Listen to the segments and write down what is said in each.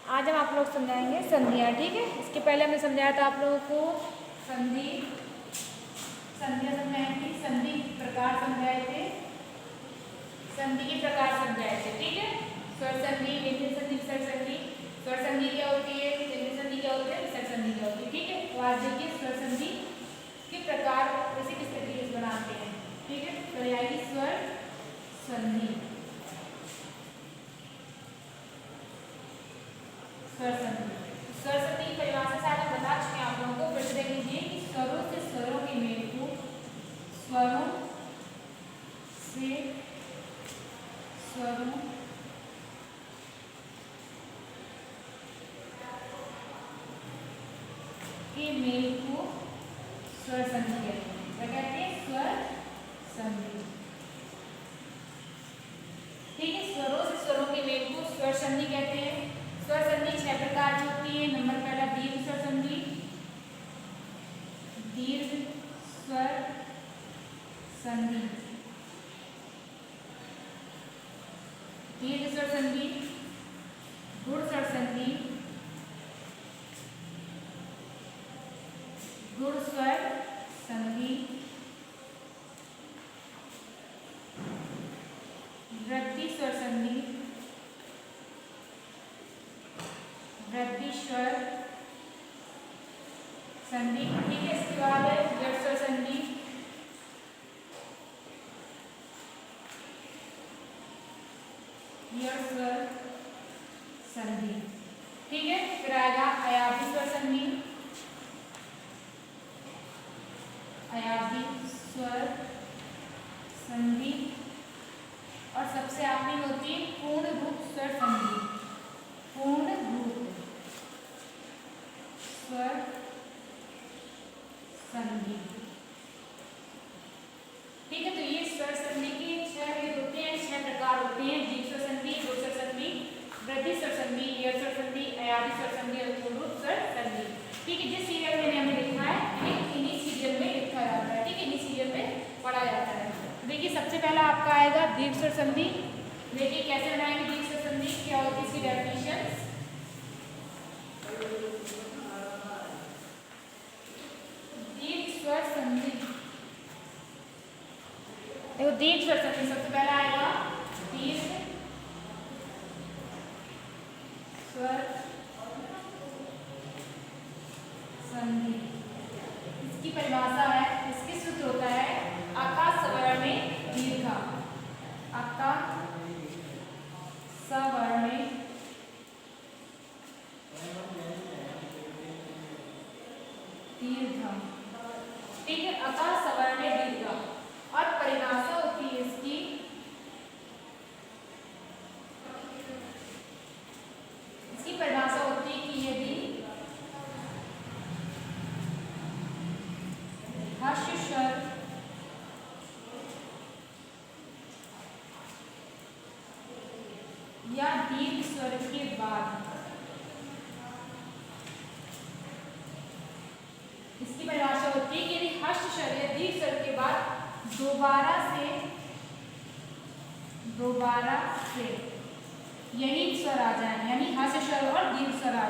आज हम आप लोग समझाएंगे संधियाँ, ठीक है। इसके पहले हमने समझाया था आप लोगों को संधियाँ समझाई थी, संधि प्रकार समझाए थे, संधि के प्रकार समझाए थे, ठीक है। स्वर संधि, व्यंजन संधि, विसर्ग संधि। स्वर संधि क्या होती है, व्यंजन संधि क्या होती है, विसर्ग संधि क्या होती है, ठीक है। तो आज देखिए स्वर संधि के प्रकार वैसे किस तरीके से बनाते हैं, ठीक है। तो आएगी स्वर संधि। स्वर संधि, स्वर संधि की परिभाषा शायद हम बता चुके हैं आप लोगों को, फिर से देख लीजिए कि स्वरों से स्वरों के मेल को, स्वरों से स्वरों के मेल को स्वर संधि कहते हैं। क्या कहते हैं, स्वर संधि, ठीक है। स्वरों से स्वरों के मेल को स्वर संधि कहते हैं। स्वर संधि 6 प्रकार की होती है। नंबर पहला दीर्घ स्वर संधि, दीर्घ स्वर संधि, दीर्घ स्वर संधि, गुण स्वर संधि, गुण स्वर संधि, वृद्धि स्वर संधि, वृद्धि स्वर संधि, ठीक है। इसके बाद है व्यक्त स्वर संधि, व्यक्त स्वर संधि, ठीक है। फिर आएगा अयावी स्वर संधि, अयावी स्वर संधि, और सबसे आखिरी होती है पूर्ण रूप स्वर संधि, पूर्ण रूप स्वर संधि, ठीक है। तो ये स्वर संधि के 6 भेद होते हैं, 6 प्रकार होते हैं। दीर्घ स्वर संधि, गुण स्वर संधि, वृद्धि स्वर संधि, व्यक्त स्वर संधि, अयावी स्वर संधि और पूर्ण रूप स्वर संधि, ठीक है। जिस सीरियल में हमने लिखा है इन्हीं सीरियल में लिखा जाता है, ठीक है, इन्हीं सीरियल में पढ़ा जाता है। देखिए सबसे पहला आपका आएगा दीर्घ स्वर संधि। देखिए कैसे बनाएंगे दीर्घ स्वर संधि, क्या होती है इसकी डेफिनेशन। दीर्घ स्वर संधि, देखो दीर्घ स्वर संधि सबसे पहला आएगा दीर्घ स्वर संधि। इसकी परिभाषा है, इसकी सूत्र होता है अका सवर्ण दीर्घ, अका सवर्ण दीर्घ, ठीक है, अका सवर्ण दीर्घ। और परिभाषा होती है इसकी, इसकी परिभाषा होती है कि यदि ह्रस्व स्वर या दीर्घ स्वर के बाद, इसकी परिभाषा होती है कि यदि ह्रस्व स्वर या दीर्घ स्वर के बाद दोबारा से यही स्वर आ जाए, यानी ह्रस्व स्वर और दीर्घ स्वर आ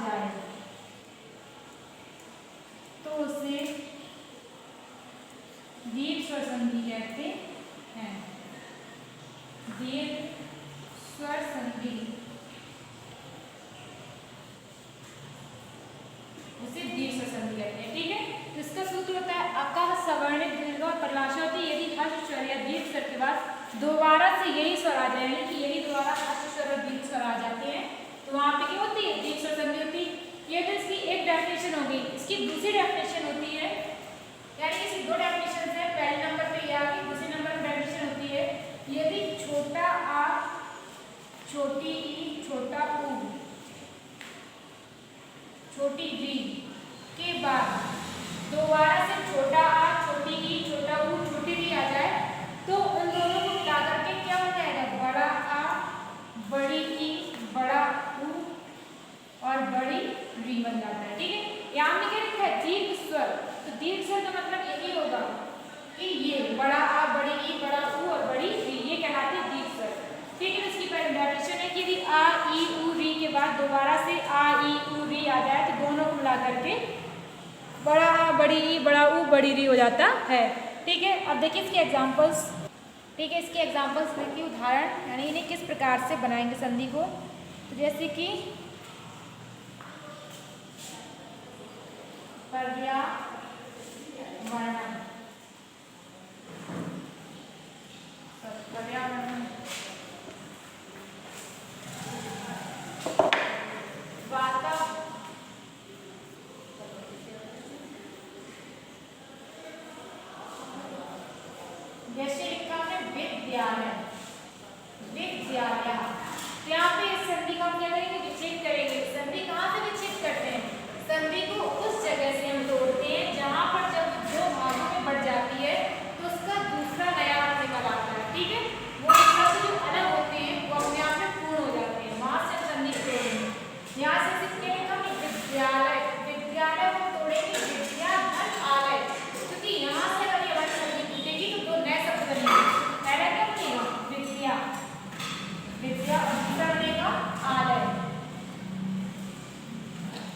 जाए तो उसे दीर्घ स्वर संधि कहते हैं। दीर्घ स्वर संधि, उसे दीर्घ स्वर संधि कहते हैं, ठीक है। तो इसका सूत्र होता है अका सवर्ण दीर्घ, और परिभाषा होती है यदि ह्रस्व स्वर या दीर्घ स्वर के बाद दोबारा से यही स्वर आ जाए, यानी कि यही दोबारा ह्रस्व स्वर और दीर्घ स्वर आ जाते हैं, तो वहां पे क्या होती है, दीर्घ स्वर संधि होती है। ये तो इसकी एक डेफिनेशन हो गई। इसकी दूसरी डेफिनेशन होती है, यानी इसकी 2 डेफिनेशन है। पहले नंबर पे ये आ गई, दूसरे नंबर पर डेफिनेशन होती है यदि छोटा आ, छोटी ई, छोटा ऊ, छोटी वी के बाद दोबारा से छोटा आ, छोटी ई, छोटा ऊ, छोटी वी आ जाए, तो उन दोनों को मिला करके क्या हो जाएगा, बड़ा आ, बड़ी ई, बड़ा ऊ और बड़ी वी बन जाता है, ठीक है। यहाँ में क्या लिखा है, दीर्घ स्वर, तो दीर्घ स्वर का मतलब यही होगा कि ये बड़ा आ, बड़ी बाद दोबारा से आ ई उ री आ जाए तो दोनों को मिला करके बड़ा आ बड़ी ई बड़ा ऊ बड़ी री हो जाता है। ठीक है, अब देखिए इसके एग्जाम्पल्स। ठीक है, इसके एग्जाम्पल्स देखिए, उदाहरण यानी इन्हें किस प्रकार से बनाएंगे संधि को। तो जैसे कि पर्यावरण, पर्यावरण, वातावरण, जैसे लिखा हमने विद्यालय, विद्यालय। तो यहाँ पे इस संधि का हम क्या करेंगे, विच्छेद करेंगे। संधि कहाँ से विच्छेद करते हैं? संधि को उस जगह से हम तोड़ते हैं जहाँ पर जब दो भागों में बढ़ जाती है तो उसका दूसरा नया अर्थ निकल आता है। ठीक है, वो शब्द जो अलग होते हैं वो अपने आप में पूर्ण हो जाते हैं, वहां से संधि तोड़ेंगे। यहाँ से सीखते हैं हम विद्यालय, विद्यालय को तोड़ेंगे विद्याधन आलय, क्योंकि यहाँ से अगर ये हमारी संधि टूटेगी तो दो नए शब्द बनेंगे। पहला क्या बनेगा? विद्या, विद्या, और दूसरा बनेगा आलय,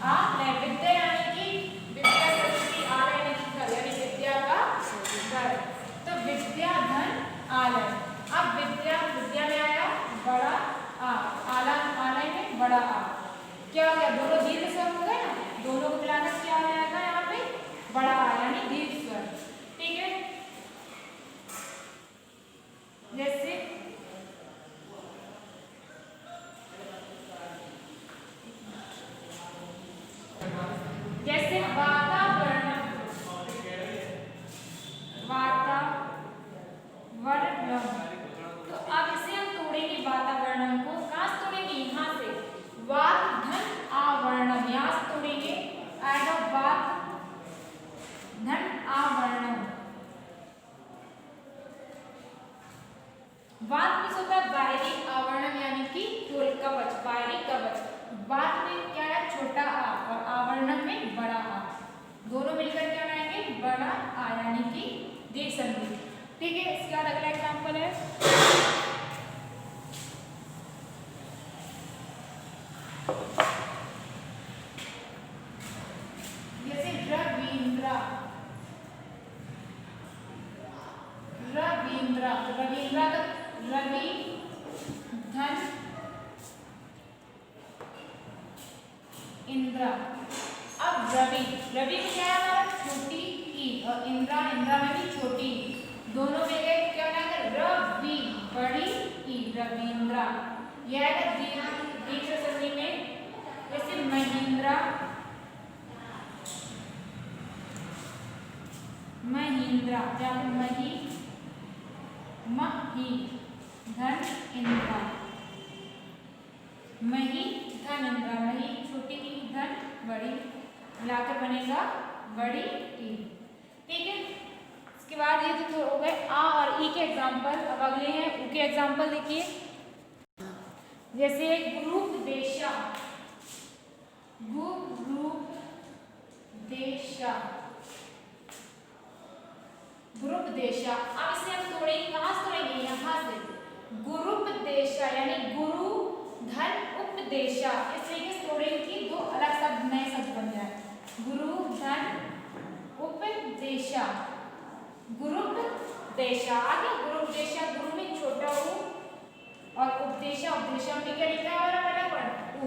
आलय। विद्या यानी कि विद्या सरस्वती, आलय यानी कि घर, यानी विद्या का घर। तो विद्याधन आलय। अब विद्या, विद्या में आया बड़ा आ, आला, आलय में बड़ा आ। क्या हो गया? दोनों दीर्घ स्वर हो गए ना, दोनों को मिलाकर क्या आ जाएगा यहाँ पे? बड़ा आ, यानी दीर्घ स्वर। ठीक है, जैसे जैसे वातावरण, वातावरण। तो अब इसे हम तोड़ेंगे वातावरण को। कहाँ से तोड़ेंगे? यहाँ से वात धन आवरणम, यहाँ से तोड़ेंगे। आएगा वात धन आवरणम। वात में होता है बाहरी, आवरणम यानी कि कवच, बाहरी कवच। वात में क्या है? छोटा आ, और आवरणम में बड़ा आ। दोनों मिलकर क्या बनाएंगे? बड़ा आ, यानी कि दीर्घ संधि। ठीक है, इसके बाद अगला एग्जाम्पल है जैसे रवींद्र, रवींद्र, रवींद्र का रवि धन इंद्र। अब रवि, रवि में क्या है हमारा? छोटी ई, और इंद्रा, इंद्रा में भी छोटी ई। दोनों में एक क्या बनाएंगे? रवि बड़ी ई, रवींद्र। यह है दीर्घ संधि में। जैसे महिंद्रा, महिंद्रा, जहाँ पे मही, मही धन इंद्रा, मही धन इंद्रा। मही छोटी ई, धन बड़ी, मिलाकर बनेगा बड़ी ई। ठीक है, इसके बाद ये तो हो गए आ और ई के एग्जाम्पल। अब अगले हैं ऊ के एग्जाम्पल। देखिए जैसे गुरुपदेशा, गुरुपदेशा, गुरुपदेशा। अब इसे हम तोड़ेंगे, कहाँ से तोड़ेंगे? यहाँ से गुरुपदेशा, यानी गुरु धन उपदेशा। इस तरीके से तोड़ेंगे कि दो अलग शब्द, नए शब्द बन जाए। गुरु धन उपदेशा, गुरुपदेशा। आगे गुरुपदेशा, गुरु में छोटा ऊ, और उपदेशा, उपदेशा में क्या लिखा है हमारा? बड़ा पढ़ ऊ,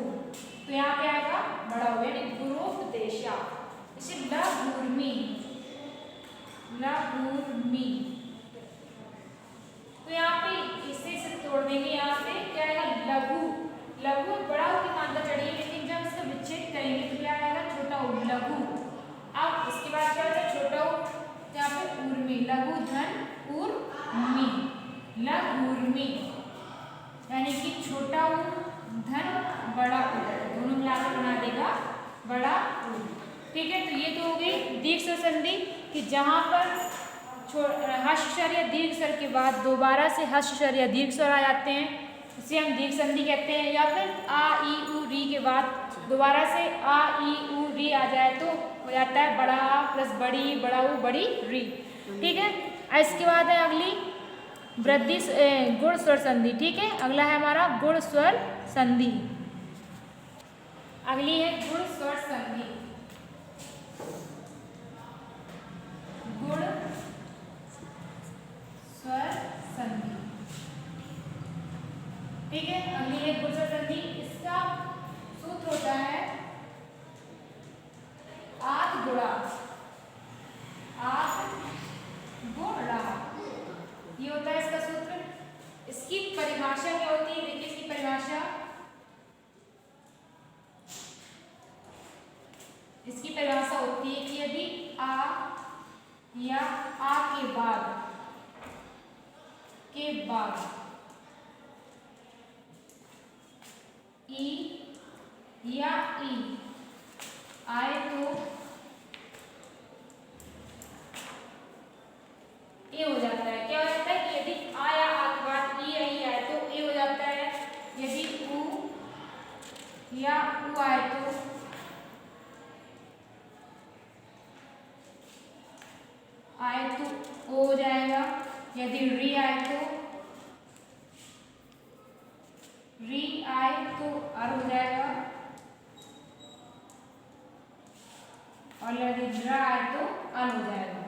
तो यहाँ पे आएगा बड़ा ऊ, यानी गुरुपदेशा। इसे लघुर्मी, लघुर्मी। तो यहाँ पे इसे तोड़ देंगे। यहाँ से क्या आएगा? लघु, लघु बड़ा ऊ की मात्रा चढ़िए, लेकिन जब इसका विच्छेद करेंगे तो क्या आएगा? छोटा ऊ, लघु। अब इसके बाद क्या होता है? छोटा ऊ, यहाँ पे उर्मी, लघु धन उर्मी, लघुर्मी, यानी कि छोटा ऊ धन बड़ा ऊ, दोनों मिलाकर बना देगा बड़ा ऊ। ठीक है, तो ये तो हो गई दीर्घ स्वर संधि कि जहाँ पर हर्ष स्वर या दीर्घ स्वर के बाद दोबारा से हर्ष स्वर या दीर्घ स्वर आ जाते हैं, इसे हम दीर्घ संधि कहते हैं। या फिर आ ई उ री के बाद दोबारा से आ ई उ री आ जाए तो हो जाता है बड़ा आ प्लस बड़ी, बड़ा ऊ, बड़ी री। ठीक है, इसके बाद है अगली वृद्धि गुण स्वर संधि। ठीक है, अगला है हमारा गुण स्वर संधि। अगली है गुण स्वर संधि। गुण स्वर संधि, ठीक है। अगली है गुण स्वर संधि। इसका सूत्र होता है आत गुणा, आत गुणा, ये होता है इसका सूत्र। इसकी परिभाषा क्या होती है, देखिए इसकी परिभाषा, इसकी परिभाषा होती है कि यदि आ या आ के बाद ई या ई आए तो ए हो जाता है। क्या हो जाता है कि यदि आ या आ के बाद ई या ई आए तो ए हो जाता है। यदि उ या उ आए तो ओ हो जाएगा। यदि री आए तो री आए तो अर हो जाएगा, और यदि ड्रा आए तो अन हो जाएगा,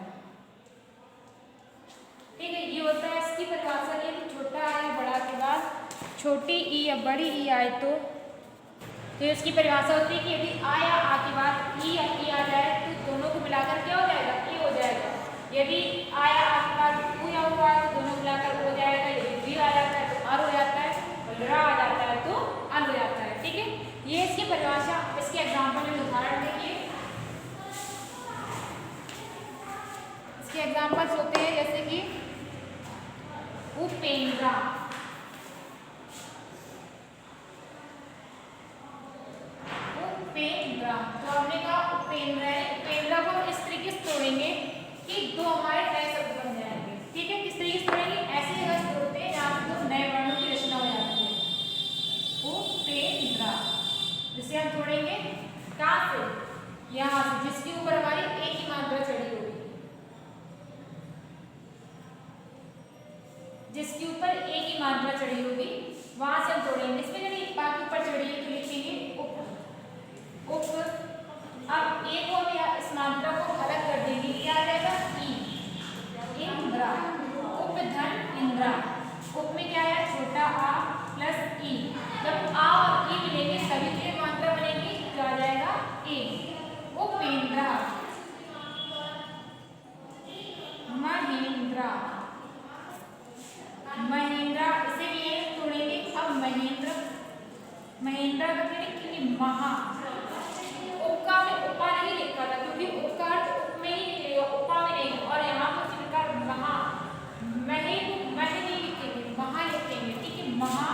ठीक है। ये होता है इसकी परिभाषा। ये छोटा आ या बड़ा के बाद छोटी ई या बड़ी ई आए तो इसकी परिभाषा होती है कि यदि आ या आ के बाद ई या ई आ जाए तो दोनों को मिलाकर क्या हो जाएगा, ए हो जाएगा। यदि आ या आ के बाद उ या उ आए तो दोनों मिलाकर हो जाएगा। यदि री आ जाता है तो अर हो जाता है, और रा आ जाता है तो अन हो जाता है, ठीक है। ये इसकी परिभाषा। इसके एग्जाम्पल में उदाहरण देखिए। इसके एग्जाम्पल्स होते हैं जैसे कि उपेंद्रा, उपेंद्रा, तो हमने कहा उपेंद्रा है। उपेंद्रा को हम इस तरीके से तोड़ेंगे कि दो हमारे नए शब्द बन जाएंगे, ठीक है। किस तरीके से तोड़ेंगे, ऐसे जगह तोड़ते हैं जहाँ पे दो नए वर्णों की रचना हो जाती है। उपेंद्रा, जिसे हम तोड़ेंगे कहाँ से, यहाँ से, जिसके ऊपर हमारी एक ही मात्रा चढ़ी होगी, जिसके ऊपर एक ही मात्रा चढ़ी होगी वहां से हम तोड़ेंगे। इसमें यदि पा के ऊपर चढ़ी है तो लिखेंगे उप, उप। अब ए को हम इस मात्रा को अलग कर देंगे, क्या आ जाएगा, ई, इंद्रा, उप धन इंद्रा। उप में क्या है, छोटा आ प्लस ई। जब आ और ई मिलेंगे तभी तो ये मात्रा बनेगी, क्या आ जाएगा, ए। उपेंद्रा, महेंद्रा, महेंद्रा, इसे भी ये तोड़ेंगे। अब महेंद्र, महेंद्रा का क्या लिखेंगे, महा। उपका में उपा नहीं लिखा था क्योंकि उपका उप में ही निकलेगा, उपा में नहीं। और यहाँ पर लिखा महा, महे महे नहीं लिखेंगे, महा लिखेंगे, ठीक है। महा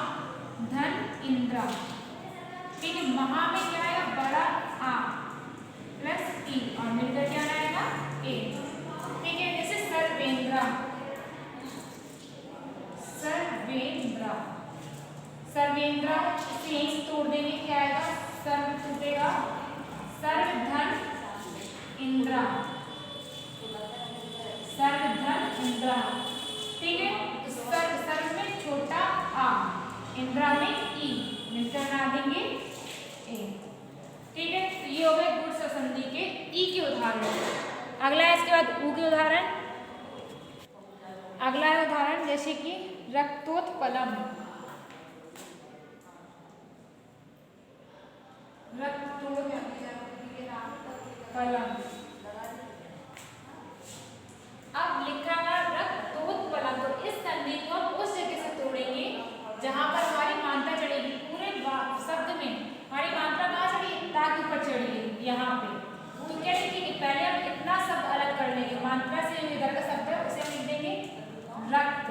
धन इंद्रा, ठीक है। महा में क्या आएगा, बड़ा आ प्लस ई, और मिलकर क्या आएगा, ए, ठीक है। जैसे सर्वेंद्रा, सर्वेंद्रा, सर्वेंद्रा से यहीं तोड़ देंगे, क्या आएगा, सर्व टूटेगा, सर्वधन इंद्रा, सर्वधन इंद्रा, ठीक है। सर्व में छोटा आ, इंद्रा में ई, मिलकर बना देंगे ए, ठीक है। तो ये हो गए गुण स्वर संधि के ई के उदाहरण। अगला है इसके बाद ऊ के उदाहरण। अगला है उदाहरण जैसे कि रक्तोत्पलम, रक्तोत्पलम। अब लिखा है रक्तोत्पलम, तो इस संधि को हम उस जगह से तोड़ेंगे जहां पर हमारी मात्रा चढ़ेगी। पूरे शब्द में हमारी मात्रा कहाँ चढ़ी, ता के ऊपर चढ़ी है, यहाँ पे। तो क्या लिखेंगे, पहले हम इतना शब्द अलग कर लेंगे, मात्रा से इधर का शब्द है उसे लिख देंगे रक्त,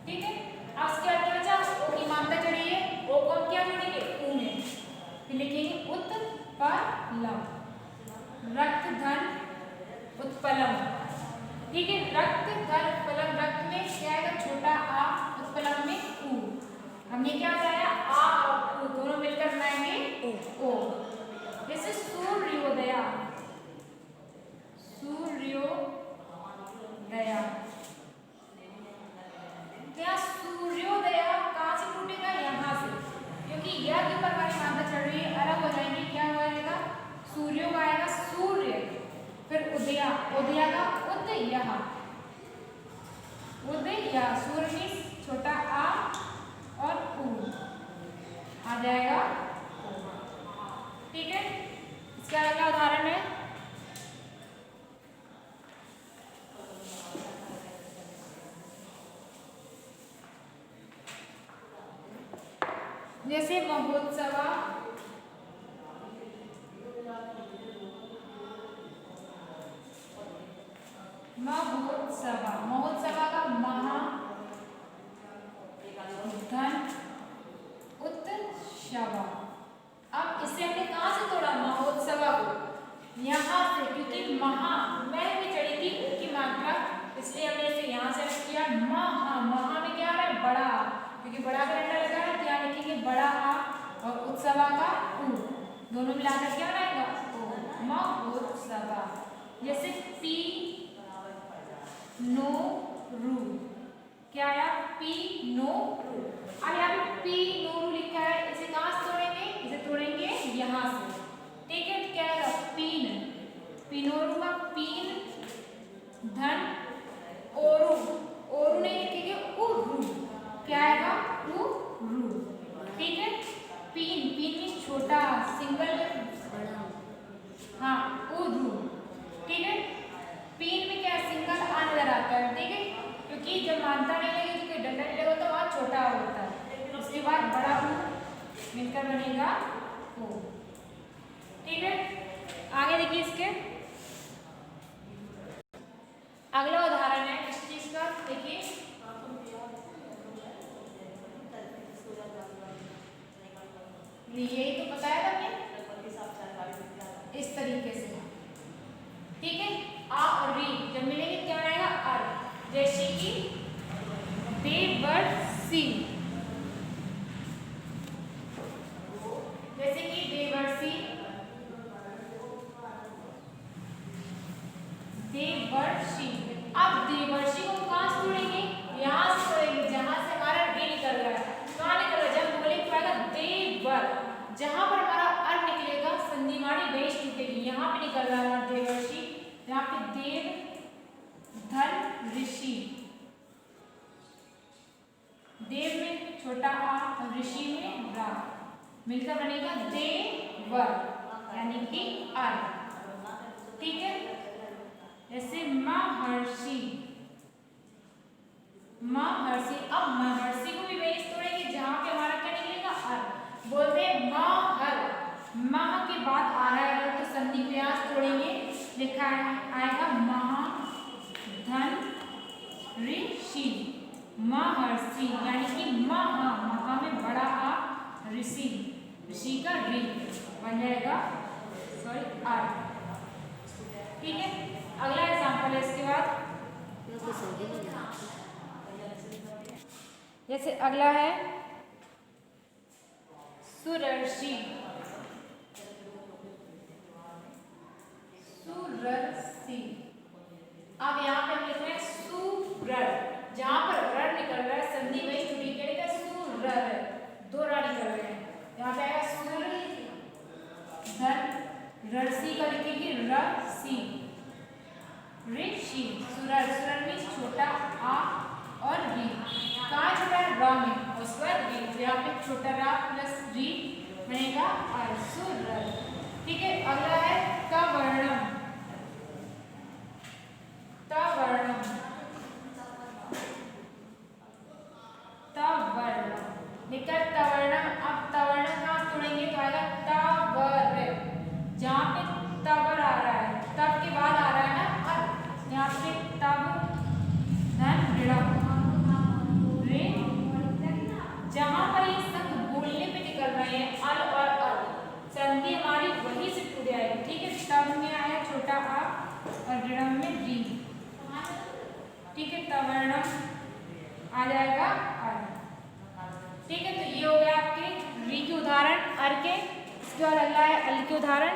ठीक है। अब इसके बाद क्या बचा, ओ की मात्रा चढ़ी है, ओ को हम क्या जोड़ेंगे, ऊ में, फिर लिखेंगे उत्पलम, रक्त धन उत्पलम, ठीक है। रक्त धन उत्पलम, रक्त में क्या आएगा, छोटा आ, उत्पलम में ऊ। हमने क्या बताया, आ और ऊ दोनों मिलकर बनाएंगे ओ। जैसे सूर्योदया, सूर्योदया, क्या सूर्योदया कहाँ से टूटेगा, यहाँ से, क्योंकि यह के ऊपर हमारी मात्रा चढ़ रही है, अलग हो जाएंगे। उदया का उद यह, उद यह, सूर्य में छोटा आ और ऊ आ जाएगा। ठीक है, इसका अगला उदाहरण है जैसे महोत्सव, महोत्सव, महोत्सव का महा, धन, उत्सव। अब इससे हमने कहां से तोड़ा महोत्सव को? यहाँ से, क्योंकि महा मैं भी चढ़ी थी उनकी मात्रा, इसलिए हमने इसे यहाँ से रख किया। महा, महा में क्या आ रहा है? बड़ा, क्योंकि बड़ा करंडा लगा है, क्या लिखेंगे? बड़ा आ, और उत्सव का उ, दोनों मिलाकर क्या बनाएगा? ओ, महोत्सव। जैसे पी नो रू, क्या आया? पी नो रू। अब यहाँ पे पी नो रू लिखा है, इसे कहाँ से तोड़ेंगे? इसे तोड़ेंगे यहाँ से। ठीक है, क्या आएगा? पीन, पीनोरू का पीन, धन, ओरू, ओरू नहीं लिखेंगे, उरू, क्या आएगा? उरू। ठीक है, पीन, पीन में छोटा, सिंगल, हाँ, उरू। ठीक है, पीन में क्या सिंगल आ नजर आता है। ठीक है, क्योंकि जब मानता नहीं लगे तो डंडा नहीं लगा तो वहाँ छोटा होता है, उसके बाद बड़ा ऊ मिलकर बनेगा ओ। ठीक है, आगे देखिए इसके अगला उदाहरण है इस चीज का। देखिए यही तो बताया था हमने इस तरीके से। ठीक है, आ और री जब मिलेंगे क्या बनाएगा? अर। जैसे कि देवर्षि, जैसे कि देवर्षि, देवर्षि। अब देवर्षि को कहां से तोड़ेंगे? यहां से तोड़ेंगे जहां से हमारा री निकल रहा है। कहां निकल रहा है? जब बोले तो आएगा देवर, जहां पर हमारा अर निकलेगा संधिमानी वही टूटेगी। यहाँ पे निकल रहा है हमारा देवर्षि, यहाँ पे देव, धन, ऋषि, देव में छोटा आ और ऋषि में रा, मिलकर बनेगा देवर, यानी कि अर। ठीक है, जैसे महर्षि, महर्षि। अब महर्षि को भी वही तोड़ेंगे जहां पे हमारा क्या निकलेगा? अर। बोलते हैं महर, मह के बाद आ रहा है तो संधि प्रयास तोड़ेंगे, लिखा आएगा महा, धन, ऋषि, महर्षि, यानी कि महा, महा में बड़ा आ, ऋषि, ऋषि का ऋ बन जाएगा, सॉरी आर। ठीक है, अगला एग्जांपल है इसके बाद। जैसे अगला है सुरर्षि, सुरर्षि। अब यहाँ पे हम लिख रहे हैं सुरर, जहां पर रर निकल रहा है संधि वही टूटी, क्या लिखा है? सुरर, दो रा निकल रहे हैं, यहाँ पे आएगा सुर, धन, रर्षि का लिखेंगे रसी, ऋषि, सुरर, सुरर में छोटा आ और री, कहाँ छोटा है? रा में, उसके बाद री, तो यहाँ पे छोटा रा प्लस री बनेगा सुरर। ठीक है, अगला है तवर्णम, तवर्णम, तवर्णम, निकट तवर्णम। अब तवर्णम कहाँ तोड़ेंगे तो आएगा तवर, जहाँ पे तवर आ रहा है, तब के बाद आ रहा है ना अर, यहाँ पे तब, धन, ऋणम, रे, जहाँ पर ये शब्द बोलने पे निकल रहे हैं अल और अल, संधि हमारी वहीं से टूट जाएगी। ठीक है, तब में आया छोटा आ और ऋणम में री। ठीक है, तवर्णम आ जाएगा अर। ठीक है, तो ये हो गया आपके री के उदाहरण, अर के। इसके बाद अगला है अल के उदाहरण।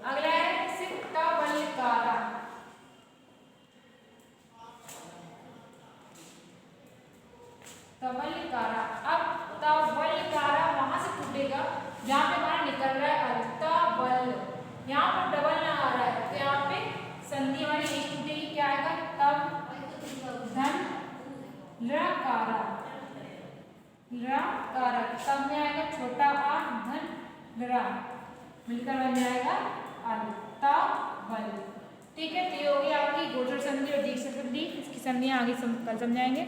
अगला है सिक्तवल्कारा, तवल्कारा। अब तवल्कारा वहां से टूटेगा जहां पे हमारा निकल रहा है अल, तवल, यहाँ पर डबल ना आ रकारा, रकारक, तब में आएगा छोटा आ धन रा, मिलकर बन जाएगा आलू, तावल। ठीक है, तो ये हो गई आपकी गोचर संधि और दीर्घ संधि। इसकी संधियां आगे कल समझाएंगे।